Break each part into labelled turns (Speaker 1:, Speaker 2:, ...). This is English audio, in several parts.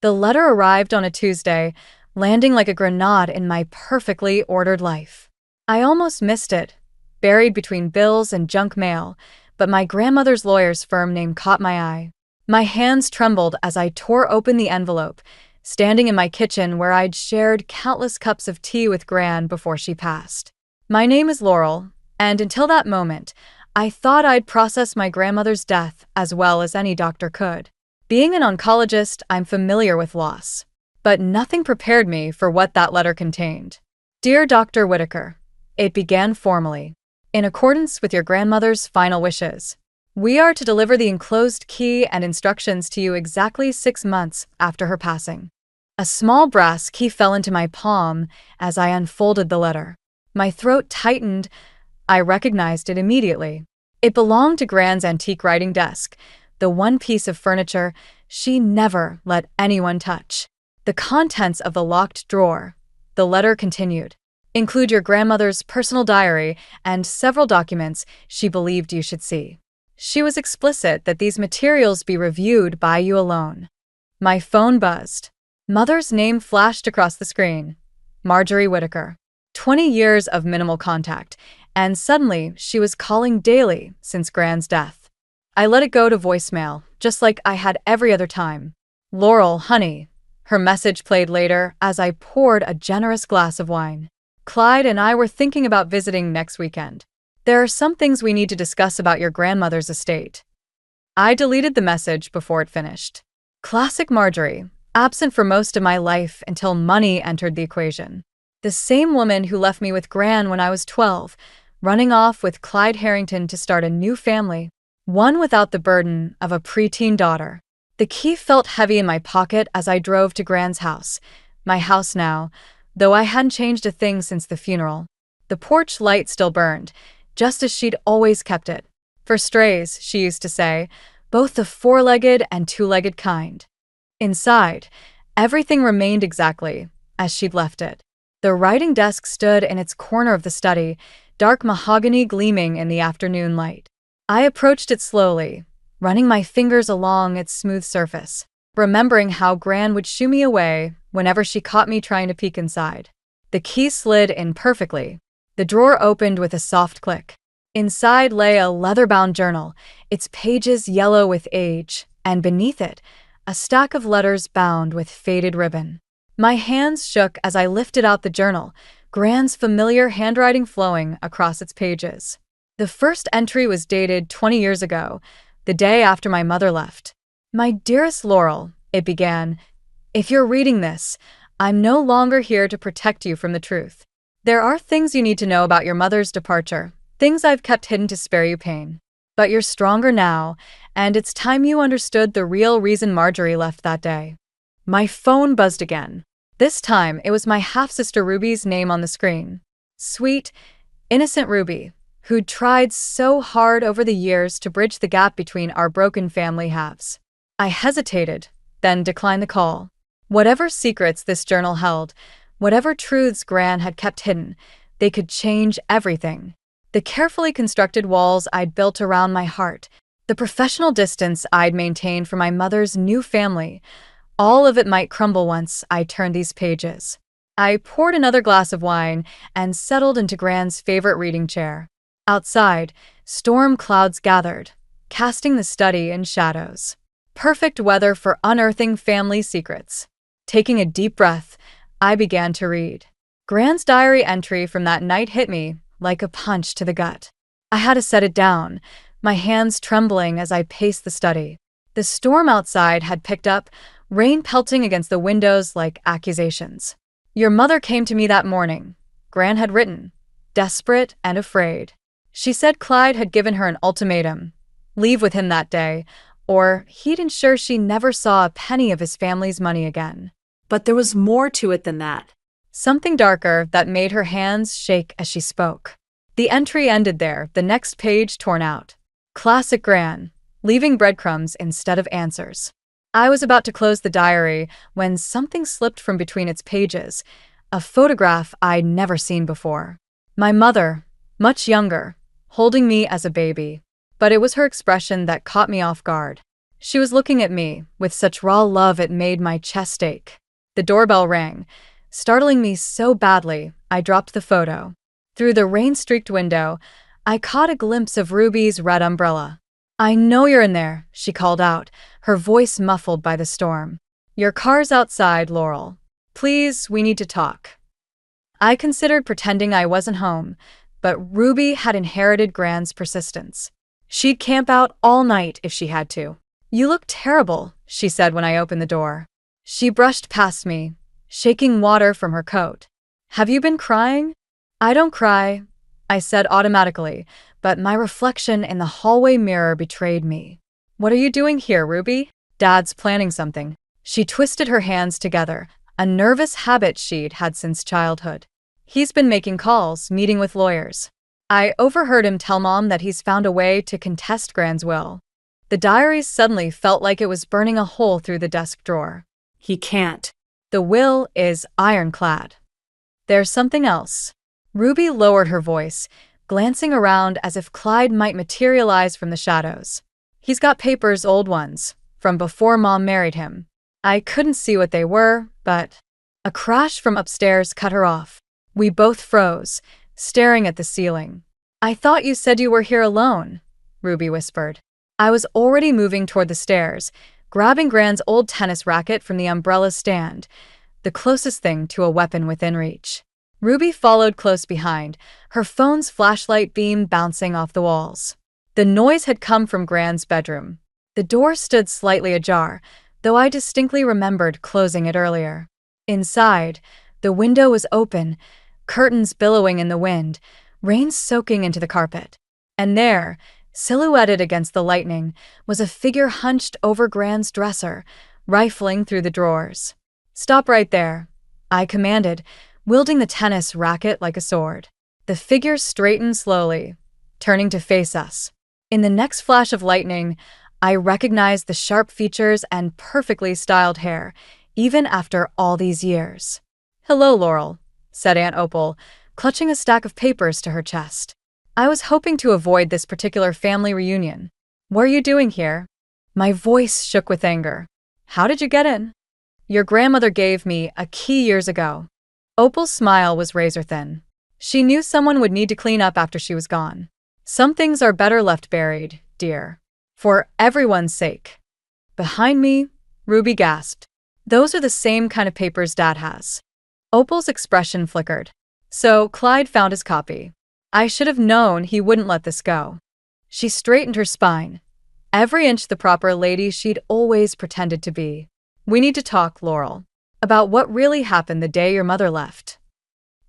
Speaker 1: The letter arrived on a Tuesday, landing like a grenade in my perfectly ordered life. I almost missed it, buried between bills and junk mail, but my grandmother's lawyer's firm name caught my eye. My hands trembled as I tore open the envelope, standing in my kitchen where I'd shared countless cups of tea with Gran before she passed. My name is Laurel, and until that moment, I thought I'd process my grandmother's death as well as any doctor could. Being an oncologist, I'm familiar with loss. But nothing prepared me for what that letter contained. Dear Dr. Whitaker, it began formally. In accordance with your grandmother's final wishes, we are to deliver the enclosed key and instructions to you exactly 6 months after her passing. A small brass key fell into my palm as I unfolded the letter. My throat tightened. I recognized it immediately. It belonged to Gran's antique writing desk, the one piece of furniture she never let anyone touch. The contents of the locked drawer, the letter continued, include your grandmother's personal diary and several documents she believed you should see. She was explicit that these materials be reviewed by you alone. My phone buzzed. Mother's name flashed across the screen. Marjorie Whitaker. 20 years of minimal contact, and suddenly she was calling daily since Gran's death. I let it go to voicemail, just like I had every other time. Laurel, honey. Her message played later as I poured a generous glass of wine. Clyde and I were thinking about visiting next weekend. There are some things we need to discuss about your grandmother's estate. I deleted the message before it finished. Classic Marjorie, absent for most of my life until money entered the equation. The same woman who left me with Gran when I was 12, running off with Clyde Harrington to start a new family, one without the burden of a preteen daughter. The key felt heavy in my pocket as I drove to Gran's house, my house now, though I hadn't changed a thing since the funeral. The porch light still burned, just as she'd always kept it. For strays, she used to say, both the four-legged and two-legged kind. Inside, everything remained exactly as she'd left it. The writing desk stood in its corner of the study, dark mahogany gleaming in the afternoon light. I approached it slowly, running my fingers along its smooth surface, remembering how Gran would shoo me away whenever she caught me trying to peek inside. The key slid in perfectly. The drawer opened with a soft click. Inside lay a leather-bound journal, its pages yellow with age, and beneath it, a stack of letters bound with faded ribbon. My hands shook as I lifted out the journal, Gran's familiar handwriting flowing across its pages. The first entry was dated 20 years ago, the day after my mother left. My dearest Laurel, it began, if you're reading this, I'm no longer here to protect you from the truth. There are things you need to know about your mother's departure, things I've kept hidden to spare you pain. But you're stronger now, and it's time you understood the real reason Marjorie left that day. My phone buzzed again. This time, it was my half-sister Ruby's name on the screen. Sweet, innocent Ruby, who'd tried so hard over the years to bridge the gap between our broken family halves. I hesitated, then declined the call. Whatever secrets this journal held, whatever truths Gran had kept hidden, they could change everything. The carefully constructed walls I'd built around my heart, the professional distance I'd maintained from my mother's new family, all of it might crumble once I turned these pages. I poured another glass of wine and settled into Gran's favorite reading chair. Outside, storm clouds gathered, casting the study in shadows. Perfect weather for unearthing family secrets. Taking a deep breath, I began to read. Gran's diary entry from that night hit me like a punch to the gut. I had to set it down, my hands trembling as I paced the study. The storm outside had picked up, rain pelting against the windows like accusations. Your mother came to me that morning, Gran had written, desperate and afraid. She said Clyde had given her an ultimatum, leave with him that day, or he'd ensure she never saw a penny of his family's money again.
Speaker 2: But there was more to it than that.
Speaker 1: Something darker that made her hands shake as she spoke. The entry ended there, the next page torn out. Classic Gran, leaving breadcrumbs instead of answers. I was about to close the diary when something slipped from between its pages, a photograph I'd never seen before. My mother, much younger, holding me as a baby. But it was her expression that caught me off guard. She was looking at me with such raw love it made my chest ache. The doorbell rang, startling me so badly I dropped the photo. Through the rain-streaked window, I caught a glimpse of Ruby's red umbrella. "I know you're in there," she called out, her voice muffled by the storm. "Your car's outside, Laurel. Please, we need to talk." I considered pretending I wasn't home, but Ruby had inherited Gran's persistence. She'd camp out all night if she had to. "You look terrible," she said when I opened the door. She brushed past me, shaking water from her coat. "Have you been crying?" "I don't cry," I said automatically, but my reflection in the hallway mirror betrayed me. "What are you doing here, Ruby?" "Dad's planning something." She twisted her hands together, a nervous habit she'd had since childhood. "He's been making calls, meeting with lawyers. I overheard him tell Mom that he's found a way to contest Gran's will." The diary suddenly felt like it was burning a hole through the desk drawer.
Speaker 2: He can't.
Speaker 1: "The will is ironclad. There's something else." Ruby lowered her voice, glancing around as if Clyde might materialize from the shadows. "He's got papers, old ones, from before Mom married him." I couldn't see what they were, but a crash from upstairs cut her off. We both froze, staring at the ceiling. "I thought you said you were here alone," Ruby whispered. I was already moving toward the stairs, grabbing Gran's old tennis racket from the umbrella stand, the closest thing to a weapon within reach. Ruby followed close behind, her phone's flashlight beam bouncing off the walls. The noise had come from Gran's bedroom. The door stood slightly ajar, though I distinctly remembered closing it earlier. Inside, the window was open, curtains billowing in the wind, rain soaking into the carpet. And there, silhouetted against the lightning, was a figure hunched over Gran's dresser, rifling through the drawers. "Stop right there," I commanded, wielding the tennis racket like a sword. The figure straightened slowly, turning to face us. In the next flash of lightning, I recognized the sharp features and perfectly styled hair, even after all these years. "Hello, Laurel," said Aunt Opal, clutching a stack of papers to her chest. "I was hoping to avoid this particular family reunion. What are you doing here?" My voice shook with anger. "How did you get in?" "Your grandmother gave me a key years ago." Opal's smile was razor-thin. She knew someone would need to clean up after she was gone. "Some things are better left buried, dear. For everyone's sake." Behind me, Ruby gasped. "Those are the same kind of papers Dad has." Opal's expression flickered. "So Clyde found his copy. I should have known he wouldn't let this go." She straightened her spine, every inch the proper lady she'd always pretended to be. "We need to talk, Laurel, about what really happened the day your mother left."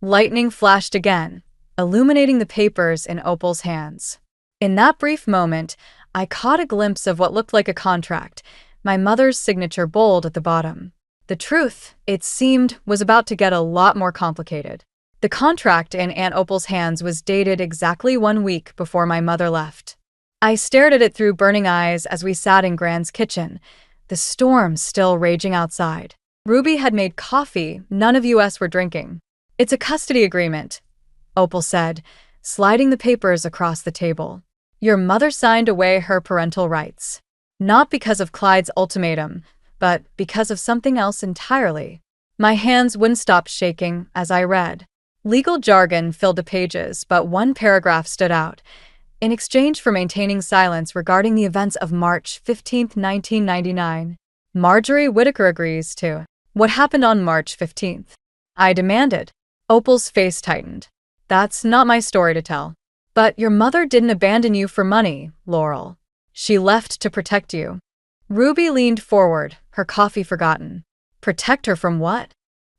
Speaker 1: Lightning flashed again, illuminating the papers in Opal's hands. In that brief moment, I caught a glimpse of what looked like a contract, my mother's signature bold at the bottom. The truth, it seemed, was about to get a lot more complicated. The contract in Aunt Opal's hands was dated exactly 1 week before my mother left. I stared at it through burning eyes as we sat in Gran's kitchen, the storm still raging outside. Ruby had made coffee none of us were drinking. "It's a custody agreement," Opal said, sliding the papers across the table. "Your mother signed away her parental rights. Not because of Clyde's ultimatum, but because of something else entirely." My hands wouldn't stop shaking as I read. Legal jargon filled the pages, but one paragraph stood out. "In exchange for maintaining silence regarding the events of March 15, 1999, Marjorie Whittaker agrees to." "What happened on March 15th? I demanded. Opal's face tightened. "That's not my story to tell." "But your mother didn't abandon you for money, Laurel. She left to protect you." Ruby leaned forward, her coffee forgotten. "Protect her from what?"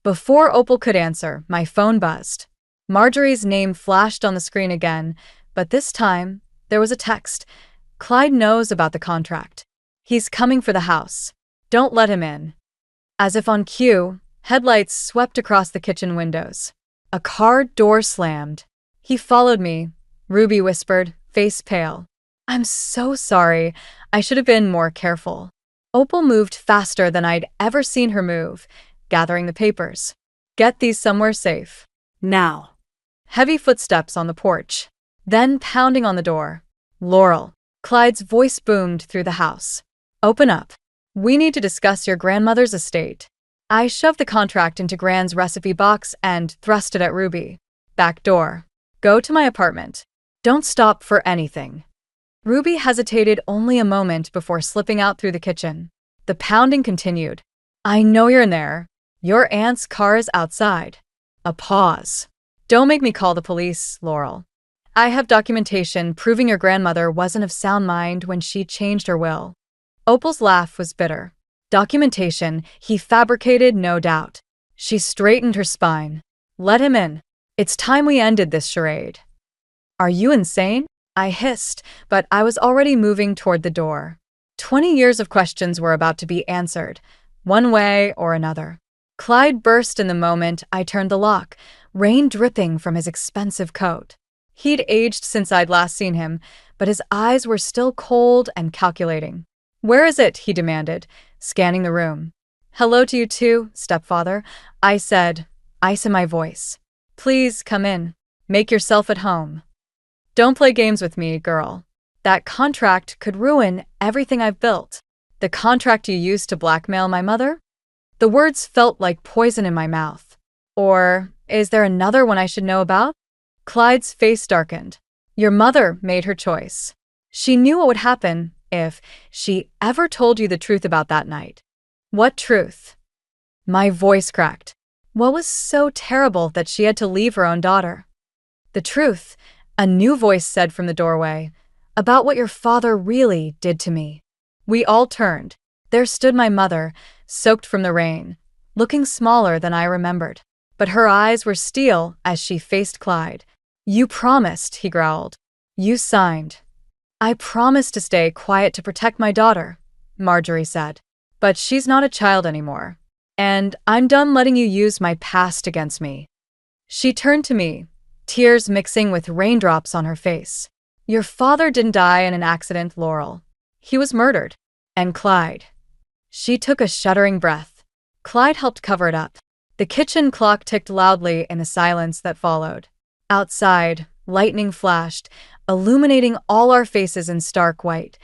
Speaker 1: Before Opal could answer, my phone buzzed. Marjorie's name flashed on the screen again, but this time, there was a text. "Clyde knows about the contract. He's coming for the house. Don't let him in." As if on cue, headlights swept across the kitchen windows. A car door slammed. "He followed me," Ruby whispered, face pale. "I'm so sorry. I should have been more careful." Opal moved faster than I'd ever seen her move, gathering the papers. "Get these somewhere safe.
Speaker 2: Now."
Speaker 1: Heavy footsteps on the porch, then pounding on the door. "Laurel." Clyde's voice boomed through the house. Open up. We need to discuss your grandmother's estate. I shoved the contract into Gran's recipe box and thrust it at Ruby. Back door. Go to my apartment. Don't stop for anything. Ruby hesitated only a moment before slipping out through the kitchen. The pounding continued. I know you're in there. Your aunt's car is outside. A pause. Don't make me call the police, Laurel. I have documentation proving your grandmother wasn't of sound mind when she changed her will. Opal's laugh was bitter. Documentation he fabricated, no doubt. She straightened her spine. Let him in. It's time we ended this charade. Are you insane? I hissed, but I was already moving toward the door. 20 years of questions were about to be answered, one way or another. Clyde burst in the moment I turned the lock, rain dripping from his expensive coat. He'd aged since I'd last seen him, but his eyes were still cold and calculating. Where is it? He demanded, scanning the room. Hello to you too, stepfather, I said, ice in my voice. Please come in. Make yourself at home. Don't play games with me, girl. That contract could ruin everything I've built. The contract you used to blackmail my mother? The words felt like poison in my mouth. Or is there another one I should know about? Clyde's face darkened. Your mother made her choice. She knew what would happen if she ever told you the truth about that night. What truth? My voice cracked. What was so terrible that she had to leave her own daughter? The truth, a new voice said from the doorway, about what your father really did to me. We all turned. There stood my mother, soaked from the rain, looking smaller than I remembered. But her eyes were steel as she faced Clyde. You promised, he growled. You signed. I promised to stay quiet to protect my daughter, Marjorie said. But she's not a child anymore. And I'm done letting you use my past against me. She turned to me, tears mixing with raindrops on her face. Your father didn't die in an accident, Laurel. He was murdered. And Clyde. She took a shuddering breath. Clyde helped cover it up. The kitchen clock ticked loudly in the silence that followed. Outside, lightning flashed, illuminating all our faces in stark white.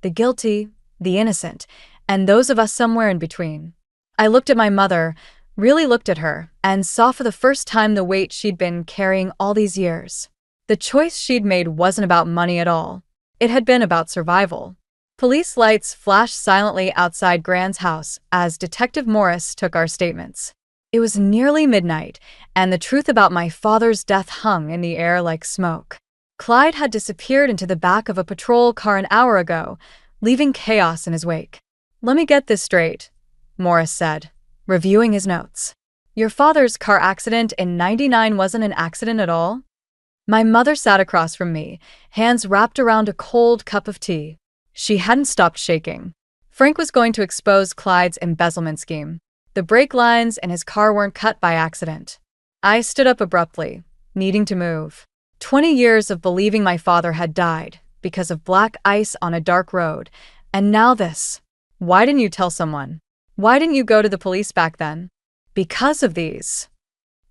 Speaker 1: The guilty, the innocent, and those of us somewhere in between. I looked at my mother, really looked at her, and saw for the first time the weight she'd been carrying all these years. The choice she'd made wasn't about money at all. It had been about survival. Police lights flashed silently outside Gran's house as Detective Morris took our statements. It was nearly midnight, and the truth about my father's death hung in the air like smoke. Clyde had disappeared into the back of a patrol car an hour ago, leaving chaos in his wake. Let me get this straight, Morris said, reviewing his notes. Your father's car accident in '99 wasn't an accident at all? My mother sat across from me, hands wrapped around a cold cup of tea. She hadn't stopped shaking. Frank was going to expose Clyde's embezzlement scheme. The brake lines in his car weren't cut by accident. I stood up abruptly, needing to move. 20 years of believing my father had died because of black ice on a dark road, and now this. Why didn't you tell someone? Why didn't you go to the police back then? Because of these.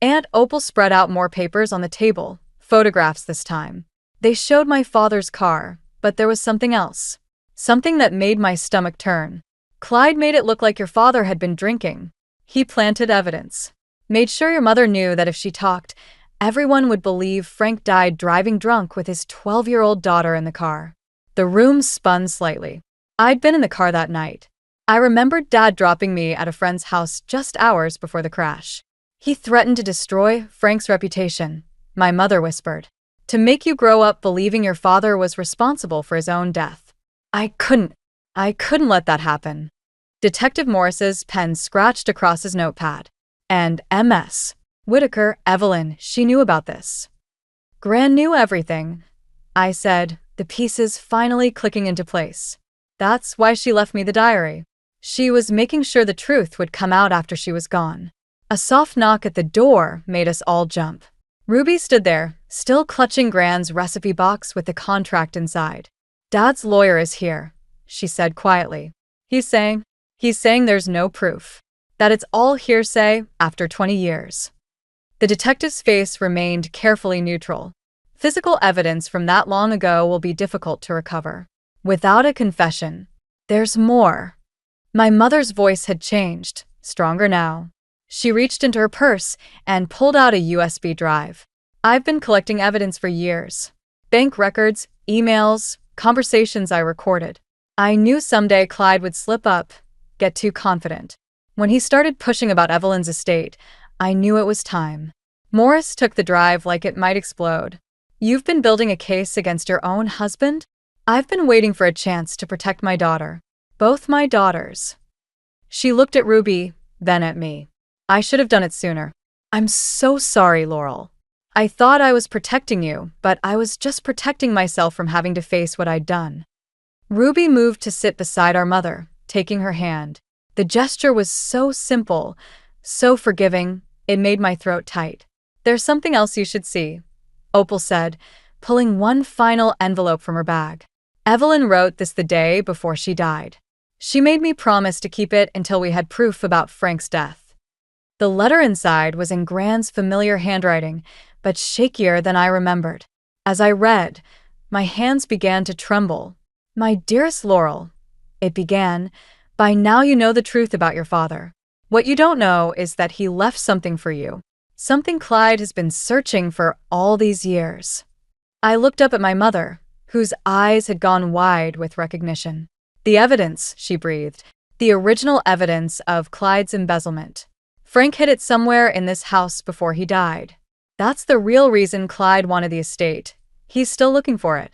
Speaker 1: Aunt Opal spread out more papers on the table, photographs this time. They showed my father's car, but there was something else. Something that made my stomach turn. Clyde made it look like your father had been drinking. He planted evidence. Made sure your mother knew that if she talked, everyone would believe Frank died driving drunk with his 12-year-old daughter in the car. The room spun slightly. I'd been in the car that night. I remembered Dad dropping me at a friend's house just hours before the crash. He threatened to destroy Frank's reputation, my mother whispered. To make you grow up believing your father was responsible for his own death. I couldn't let that happen. Detective Morris's pen scratched across his notepad. And MS. Whitaker, Evelyn, she knew about this. Gran knew everything, I said, the pieces finally clicking into place. That's why she left me the diary. She was making sure the truth would come out after she was gone. A soft knock at the door made us all jump. Ruby stood there, still clutching Gran's recipe box with the contract inside. Dad's lawyer is here, she said quietly. He's saying there's no proof. That it's all hearsay after 20 years. The detective's face remained carefully neutral. Physical evidence from that long ago will be difficult to recover. Without a confession, There's more. My mother's voice had changed, stronger now. She reached into her purse and pulled out a USB drive. I've been collecting evidence for years. Bank records, emails, conversations I recorded. I knew someday Clyde would slip up, get too confident. When he started pushing about Evelyn's estate, I knew it was time. Morris took the drive like it might explode. You've been building a case against your own husband? I've been waiting for a chance to protect my daughter. Both my daughters. She looked at Ruby, then at me. I should have done it sooner. I'm so sorry, Laurel. I thought I was protecting you, but I was just protecting myself from having to face what I'd done. Ruby moved to sit beside our mother, taking her hand. The gesture was so simple, so forgiving, it made my throat tight. There's something else you should see, Opal said, pulling one final envelope from her bag. Evelyn wrote this the day before she died. She made me promise to keep it until we had proof about Frank's death. The letter inside was in Gran's familiar handwriting, but shakier than I remembered. As I read, my hands began to tremble. My dearest Laurel, it began, by now you know the truth about your father. What you don't know is that he left something for you. Something Clyde has been searching for all these years. I looked up at my mother, whose eyes had gone wide with recognition. The evidence, she breathed, the original evidence of Clyde's embezzlement. Frank hid it somewhere in this house before he died. That's the real reason Clyde wanted the estate. He's still looking for it.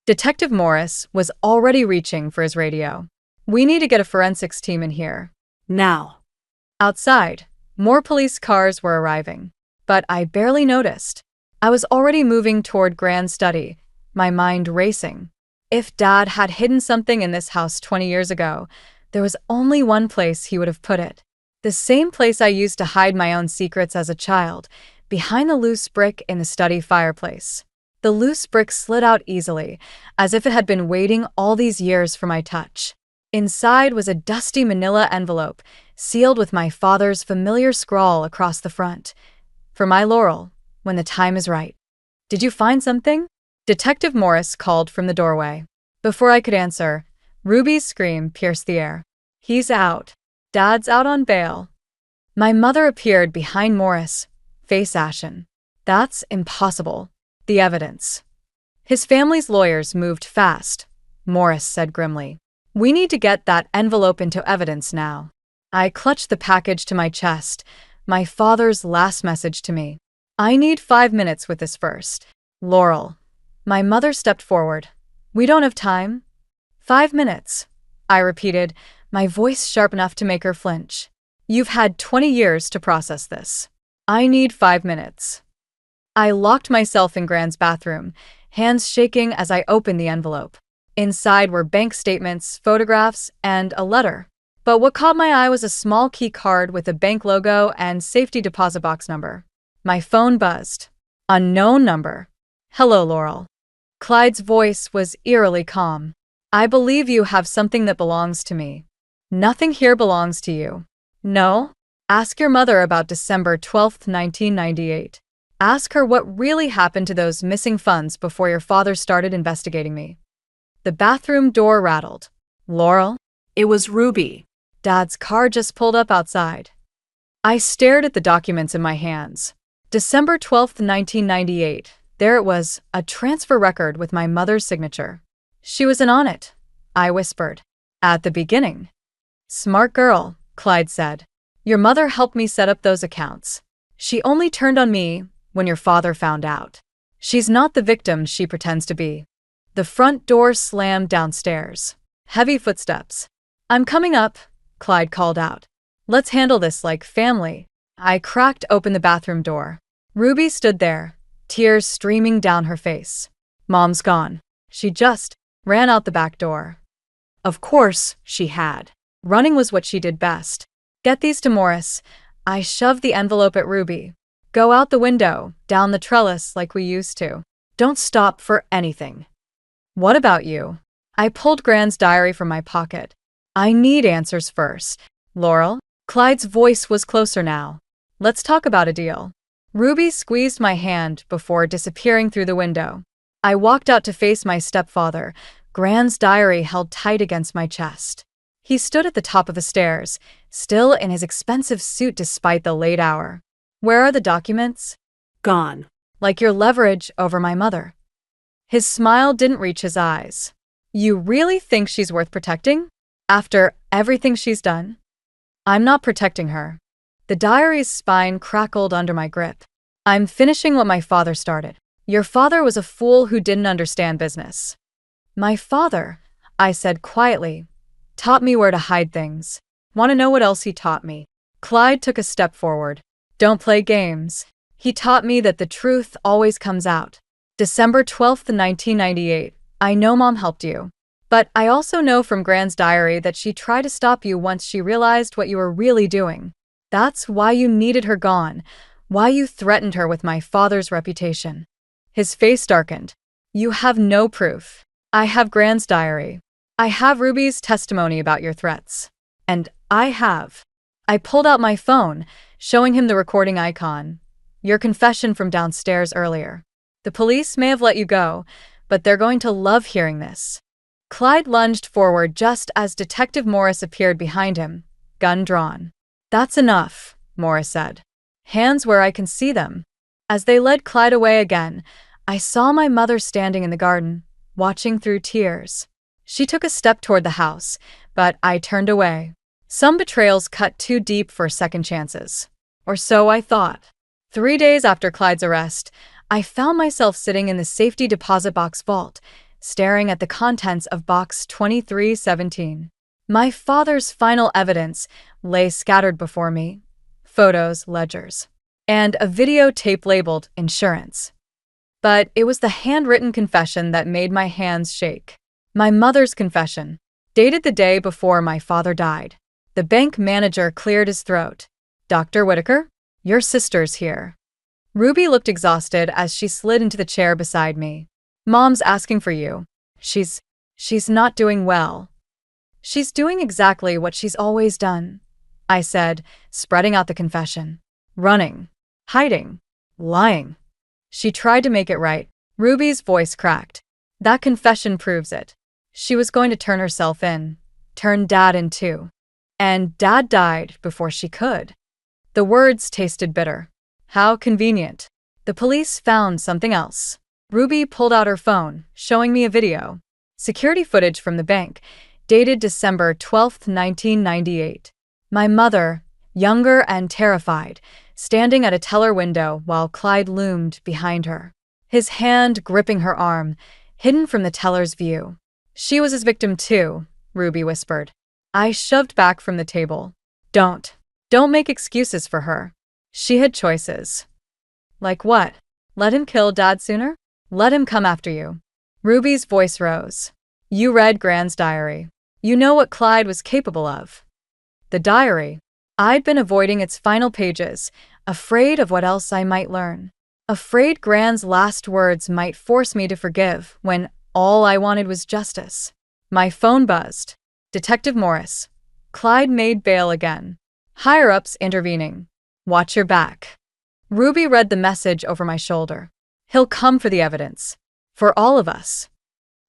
Speaker 1: Detective Morris was already reaching for his radio. We need to get a forensics team in here.
Speaker 2: Now.
Speaker 1: Outside, more police cars were arriving, but I barely noticed. I was already moving toward Gran's study, my mind racing. If Dad had hidden something in this house 20 years ago, there was only one place he would have put it. The same place I used to hide my own secrets as a child, behind the loose brick in the study fireplace. The loose brick slid out easily, as if it had been waiting all these years for my touch. Inside was a dusty manila envelope, sealed with my father's familiar scrawl across the front. For my Laurel, when the time is right. Did you find something? Detective Morris called from the doorway. Before I could answer, Ruby's scream pierced the air. He's out. Dad's out on bail. My mother appeared behind Morris, face ashen. That's impossible. The evidence. His family's lawyers moved fast, Morris said grimly. We need to get that envelope into evidence now. I clutched the package to my chest, my father's last message to me. I need 5 minutes with this first. Laurel. My mother stepped forward. We don't have time. 5 minutes, I repeated, my voice sharp enough to make her flinch. You've had 20 years to process this. I need 5 minutes. I locked myself in Gran's bathroom, hands shaking as I opened the envelope. Inside were bank statements, photographs, and a letter. But what caught my eye was a small key card with a bank logo and safety deposit box number. My phone buzzed. Unknown number. Hello, Laurel. Clyde's voice was eerily calm. I believe you have something that belongs to me. Nothing here belongs to you. No? Ask your mother about December 12th, 1998. Ask her what really happened to those missing funds before your father started investigating me. The bathroom door rattled. Laurel?
Speaker 2: It was Ruby.
Speaker 1: Dad's car just pulled up outside. I stared at the documents in my hands. December 12th, 1998. There it was, a transfer record with my mother's signature. She was in on it, I whispered. At the beginning. Smart girl, Clyde said. Your mother helped me set up those accounts. She only turned on me when your father found out. She's not the victim she pretends to be. The front door slammed downstairs. Heavy footsteps. I'm coming up, Clyde called out. Let's handle this like family. I cracked open the bathroom door. Ruby stood there, tears streaming down her face. Mom's gone. She just ran out the back door. Of course, she had. Running was what she did best. Get these to Morris. I shoved the envelope at Ruby. Go out the window, down the trellis like we used to. Don't stop for anything. What about you? I pulled Gran's diary from my pocket. I need answers first. Laurel? Clyde's voice was closer now. Let's talk about a deal. Ruby squeezed my hand before disappearing through the window. I walked out to face my stepfather, Gran's diary held tight against my chest. He stood at the top of the stairs, still in his expensive suit despite the late hour. Where are the documents?
Speaker 2: Gone.
Speaker 1: Like your leverage over my mother. His smile didn't reach his eyes. You really think she's worth protecting? After everything she's done? I'm not protecting her. The diary's spine crackled under my grip. I'm finishing what my father started. Your father was a fool who didn't understand business. My father, I said quietly, taught me where to hide things. Want to know what else he taught me? Clyde took a step forward. Don't play games. He taught me that the truth always comes out. December 12th, 1998. I know Mom helped you. But I also know from Gran's diary that she tried to stop you once she realized what you were really doing. That's why you needed her gone, why you threatened her with my father's reputation. His face darkened. You have no proof. I have Gran's diary. I have Ruby's testimony about your threats. And I have. I pulled out my phone, showing him the recording icon. Your confession from downstairs earlier. The police may have let you go, but they're going to love hearing this. Clyde lunged forward just as Detective Morris appeared behind him, gun drawn. That's enough, Morris said. Hands where I can see them. As they led Clyde away again, I saw my mother standing in the garden, watching through tears. She took a step toward the house, but I turned away. Some betrayals cut too deep for second chances. Or so I thought. 3 days after Clyde's arrest, I found myself sitting in the safety deposit box vault, staring at the contents of box 2317. My father's final evidence lay scattered before me. Photos, ledgers, and a videotape labeled insurance. But it was the handwritten confession that made my hands shake. My mother's confession, dated the day before my father died. The bank manager cleared his throat. Dr. Whitaker, your sister's here. Ruby looked exhausted as she slid into the chair beside me. Mom's asking for you. She's not doing well. She's doing exactly what she's always done, I said, spreading out the confession. Running, hiding, lying. She tried to make it right. Ruby's voice cracked. That confession proves it. She was going to turn herself in, turn Dad in too. And Dad died before she could. The words tasted bitter. How convenient. The police found something else. Ruby pulled out her phone, showing me a video. Security footage from the bank, dated December 12th, 1998. My mother, younger and terrified, standing at a teller window while Clyde loomed behind her. His hand gripping her arm, hidden from the teller's view. She was his victim too, Ruby whispered. I shoved back from the table. Don't make excuses for her. She had choices. Like what? Let him kill Dad sooner? Let him come after you. Ruby's voice rose. You read Gran's diary. You know what Clyde was capable of. The diary. I'd been avoiding its final pages, afraid of what else I might learn. Afraid Gran's last words might force me to forgive when all I wanted was justice. My phone buzzed. Detective Morris. Clyde made bail again. Higher-ups intervening. Watch your back. Ruby read the message over my shoulder. He'll come for the evidence. For all of us.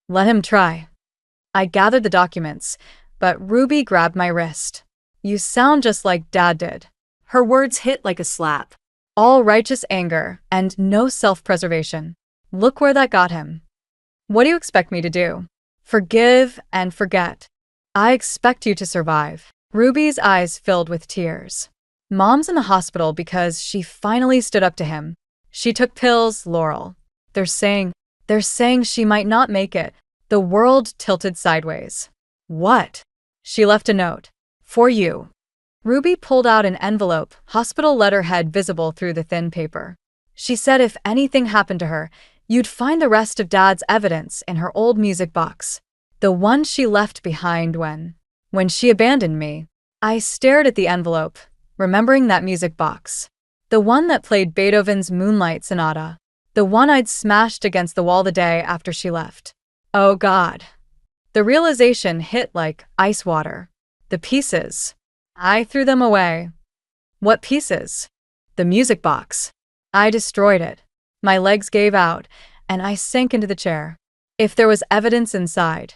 Speaker 1: Let him try. I gathered the documents, but Ruby grabbed my wrist. You sound just like Dad did.
Speaker 2: Her words hit like a slap.
Speaker 1: All righteous anger and no self-preservation. Look where that got him. What do you expect me to do? Forgive and forget. I expect you to survive. Ruby's eyes filled with tears. Mom's in the hospital because she finally stood up to him. She took pills, Laurel. They're saying she might not make it. The world tilted sideways. What? She left a note. For you. Ruby pulled out an envelope, hospital letterhead visible through the thin paper. She said if anything happened to her, you'd find the rest of Dad's evidence in her old music box. The one she left behind when she abandoned me. I stared at the envelope, remembering that music box. The one that played Beethoven's Moonlight Sonata. The one I'd smashed against the wall the day after she left. Oh God. The realization hit like ice water. The pieces. I threw them away. What pieces? The music box. I destroyed it. My legs gave out, and I sank into the chair. if there was evidence inside.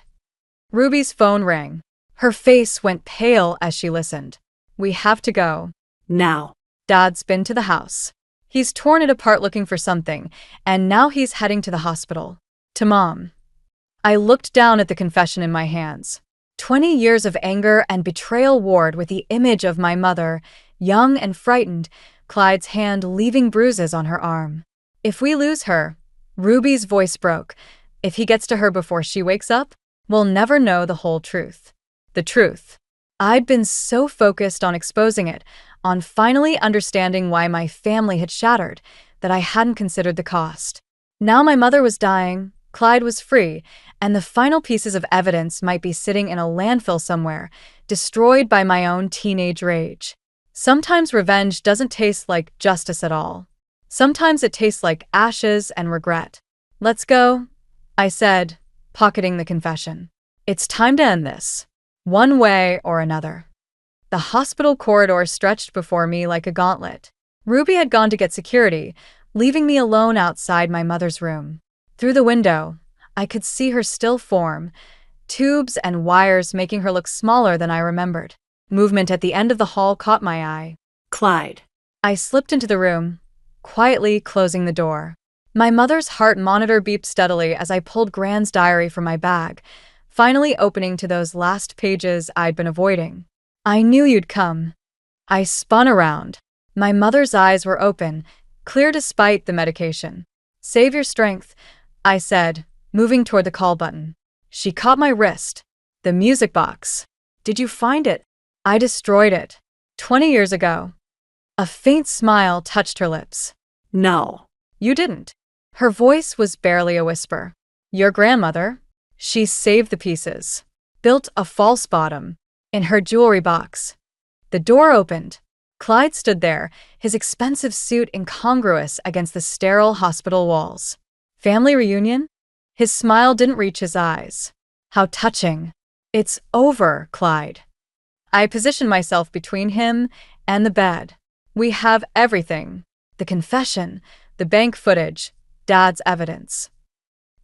Speaker 1: Ruby's phone rang. Her face went pale as she listened. We have to go.
Speaker 2: Now.
Speaker 1: Dad's been to the house. He's torn it apart looking for something, and now he's heading to the hospital. To Mom. I looked down at the confession in my hands. 20 years of anger and betrayal warred with the image of my mother, young and frightened, Clyde's hand leaving bruises on her arm. If we lose her, Ruby's voice broke. If he gets to her before she wakes up, we'll never know the whole truth. The truth. I'd been so focused on exposing it, on finally understanding why my family had shattered, that I hadn't considered the cost. Now my mother was dying, Clyde was free, and the final pieces of evidence might be sitting in a landfill somewhere, destroyed by my own teenage rage. Sometimes revenge doesn't taste like justice at all. Sometimes it tastes like ashes and regret. Let's go, I said, pocketing the confession. It's time to end this. One way or another. The hospital corridor stretched before me like a gauntlet. Ruby had gone to get security, leaving me alone outside my mother's room. Through the window, I could see her still form, tubes and wires making her look smaller than I remembered. Movement at the end of the hall caught my eye.
Speaker 2: Clyde.
Speaker 1: I slipped into the room, quietly closing the door. My mother's heart monitor beeped steadily as I pulled Gran's diary from my bag, finally opening to those last pages I'd been avoiding. I knew you'd come. I spun around. My mother's eyes were open, clear despite the medication. Save your strength, I said, moving toward the call button. She caught my wrist. The music box. Did you find it? I destroyed it. 20 years ago. A faint smile touched her lips.
Speaker 2: No.
Speaker 1: You didn't. Her voice was barely a whisper. Your grandmother? She saved the pieces. Built a false bottom. In her jewelry box. The door opened. Clyde stood there, his expensive suit incongruous against the sterile hospital walls. Family reunion? His smile didn't reach his eyes. How touching. It's over, Clyde. I positioned myself between him and the bed. We have everything. The confession, the bank footage, Dad's evidence.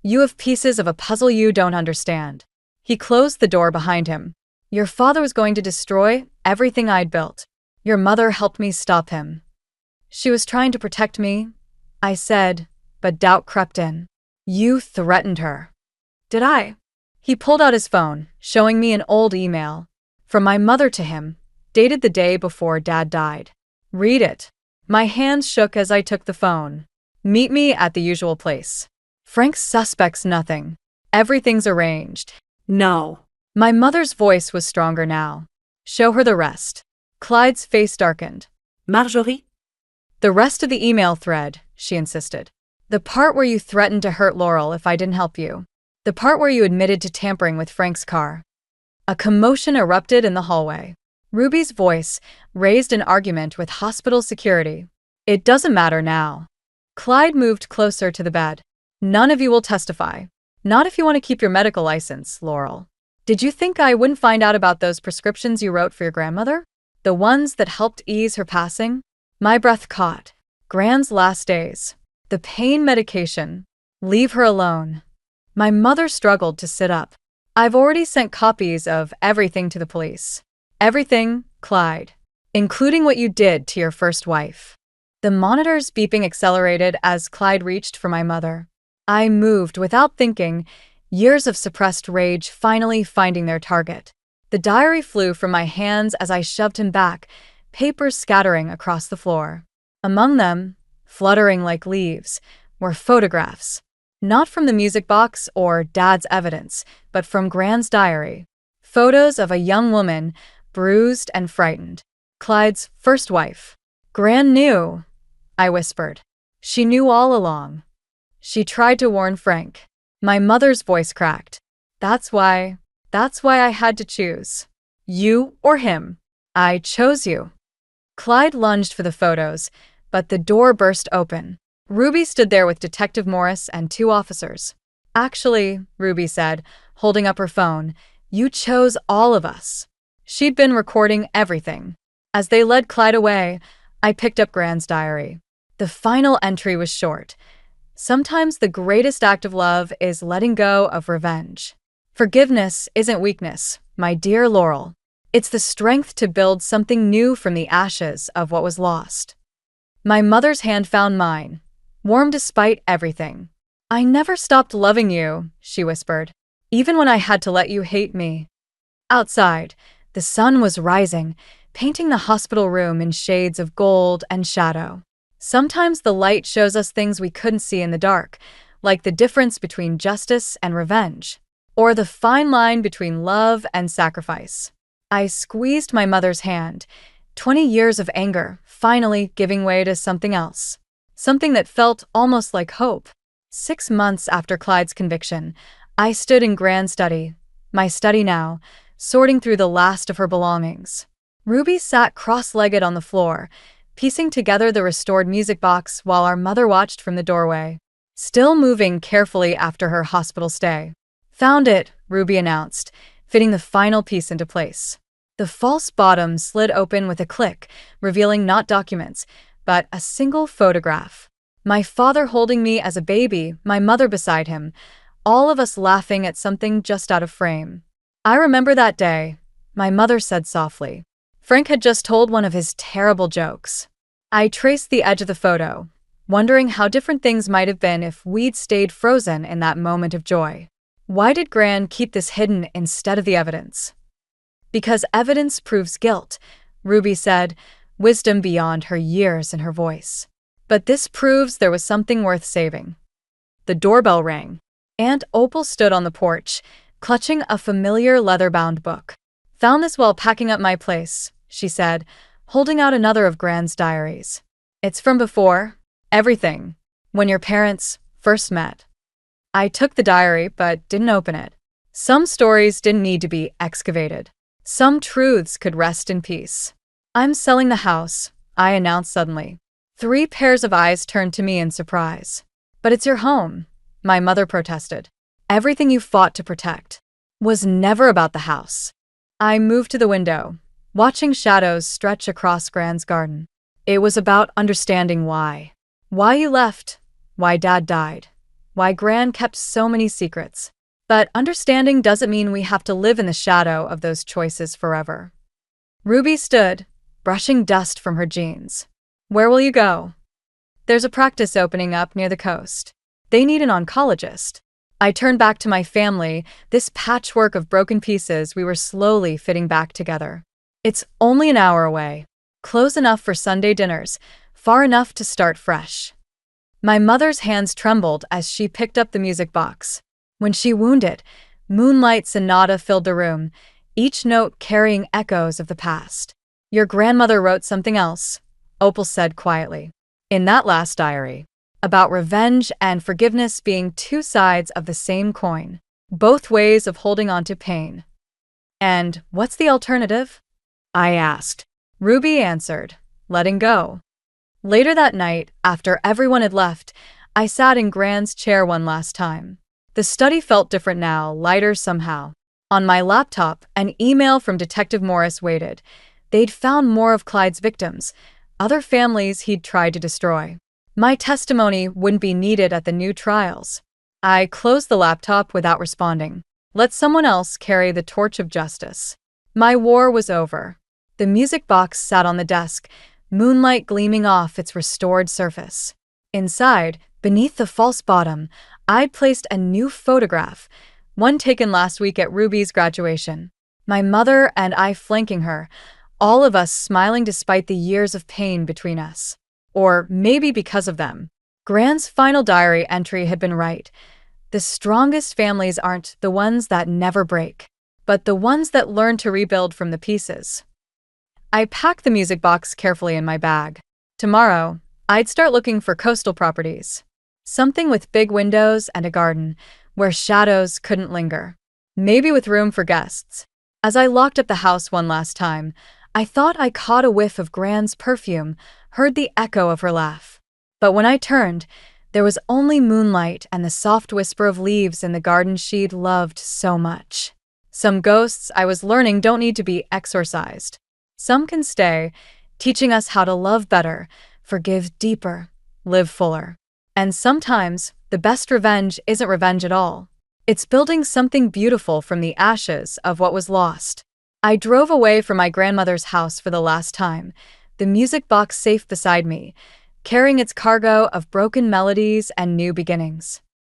Speaker 1: You have pieces of a puzzle you don't understand. He closed the door behind him. Your father was going to destroy everything I'd built. Your mother helped me stop him. She was trying to protect me, I said, but doubt crept in. You threatened her. Did I? He pulled out his phone, showing me an old email. From my mother to him, dated the day before Dad died. Read it. My hands shook as I took the phone. Meet me at the usual place. Frank suspects nothing. Everything's arranged.
Speaker 2: No.
Speaker 1: My mother's voice was stronger now. Show her the rest. Clyde's face darkened.
Speaker 2: Marjorie?
Speaker 1: The rest of the email thread, she insisted. The part where you threatened to hurt Laurel if I didn't help you. The part where you admitted to tampering with Frank's car. A commotion erupted in the hallway. Ruby's voice raised an argument with hospital security. It doesn't matter now. Clyde moved closer to the bed. None of you will testify. Not if you want to keep your medical license, Laurel. Did you think I wouldn't find out about those prescriptions you wrote for your grandmother? The ones that helped ease her passing? My breath caught. Gran's last days. The pain medication. Leave her alone. My mother struggled to sit up. I've already sent copies of everything to the police. Everything, Clyde. Including what you did to your first wife. The monitor's beeping accelerated as Clyde reached for my mother. I moved without thinking, years of suppressed rage finally finding their target. The diary flew from my hands as I shoved him back, papers scattering across the floor. Among them, fluttering like leaves, were photographs. Not from the music box or Dad's evidence, but from Gran's diary. Photos of a young woman, bruised and frightened. Clyde's first wife. Gran knew, I whispered. She knew all along. She tried to warn Frank. My mother's voice cracked. That's why I had to choose. You or him. I chose you. Clyde lunged for the photos, but the door burst open. Ruby stood there with Detective Morris and 2 officers. Actually, Ruby said, holding up her phone, you chose all of us. She'd been recording everything. As they led Clyde away, I picked up Gran's diary. The final entry was short. Sometimes the greatest act of love is letting go of revenge. Forgiveness isn't weakness, my dear Laurel. It's the strength to build something new from the ashes of what was lost. My mother's hand found mine, warm despite everything. I never stopped loving you, she whispered, even when I had to let you hate me. Outside, the sun was rising, painting the hospital room in shades of gold and shadow. Sometimes the light shows us things we couldn't see in the dark, like the difference between justice and revenge, or the fine line between love and sacrifice. I squeezed my mother's hand, 20 years of anger finally giving way to something else, something that felt almost like hope. 6 months after Clyde's conviction, I stood in Gran's study, my study now, sorting through the last of her belongings. Ruby sat cross-legged on the floor, piecing together the restored music box while our mother watched from the doorway, still moving carefully after her hospital stay. "Found it," Ruby announced, fitting the final piece into place. The false bottom slid open with a click, revealing not documents, but a single photograph. My father holding me as a baby, my mother beside him, all of us laughing at something just out of frame. "I remember that day," my mother said softly. Frank had just told one of his terrible jokes. I traced the edge of the photo, wondering how different things might have been if we'd stayed frozen in that moment of joy. Why did Gran keep this hidden instead of the evidence? "Because evidence proves guilt," Ruby said, wisdom beyond her years in her voice. "But this proves there was something worth saving." The doorbell rang. Aunt Opal stood on the porch, clutching a familiar leather-bound book. "Found this while packing up my place," she said, holding out another of Gran's diaries. "It's from before, everything, when your parents first met." I took the diary but didn't open it. Some stories didn't need to be excavated. Some truths could rest in peace. "I'm selling the house," I announced suddenly. 3 pairs of eyes turned to me in surprise. "But it's your home," my mother protested. "Everything you fought to protect was never about the house." I moved to the window, watching shadows stretch across Gran's garden. "It was about understanding why. Why you left, why Dad died, why Gran kept so many secrets. But understanding doesn't mean we have to live in the shadow of those choices forever." Ruby stood, brushing dust from her jeans. "Where will you go?" "There's a practice opening up near the coast. They need an oncologist." I turned back to my family, this patchwork of broken pieces we were slowly fitting back together. "It's only an hour away. Close enough for Sunday dinners, far enough to start fresh." My mother's hands trembled as she picked up the music box. When she wound it, Moonlight Sonata filled the room, each note carrying echoes of the past. "Your grandmother wrote something else," Opal said quietly. "In that last diary, about revenge and forgiveness being 2 sides of the same coin, both ways of holding on to pain." "And what's the alternative?" I asked. Ruby answered, "Letting go." Later that night, after everyone had left, I sat in Gran's chair one last time. The study felt different now, lighter somehow. On my laptop, an email from Detective Morris waited. They'd found more of Clyde's victims, other families he'd tried to destroy. My testimony wouldn't be needed at the new trials. I closed the laptop without responding. Let someone else carry the torch of justice. My war was over. The music box sat on the desk, moonlight gleaming off its restored surface. Inside, beneath the false bottom, I'd placed a new photograph, one taken last week at Ruby's graduation. My mother and I flanking her, all of us smiling despite the years of pain between us. Or maybe because of them. Gran's final diary entry had been right. The strongest families aren't the ones that never break, but the ones that learn to rebuild from the pieces. I packed the music box carefully in my bag. Tomorrow, I'd start looking for coastal properties. Something with big windows and a garden, where shadows couldn't linger. Maybe with room for guests. As I locked up the house one last time, I thought I caught a whiff of Gran's perfume, heard the echo of her laugh. But when I turned, there was only moonlight and the soft whisper of leaves in the garden she'd loved so much. Some ghosts, I was learning, don't need to be exorcised. Some can stay, teaching us how to love better, forgive deeper, live fuller. And sometimes, the best revenge isn't revenge at all. It's building something beautiful from the ashes of what was lost. I drove away from my grandmother's house for the last time, the music box safe beside me, carrying its cargo of broken melodies and new beginnings.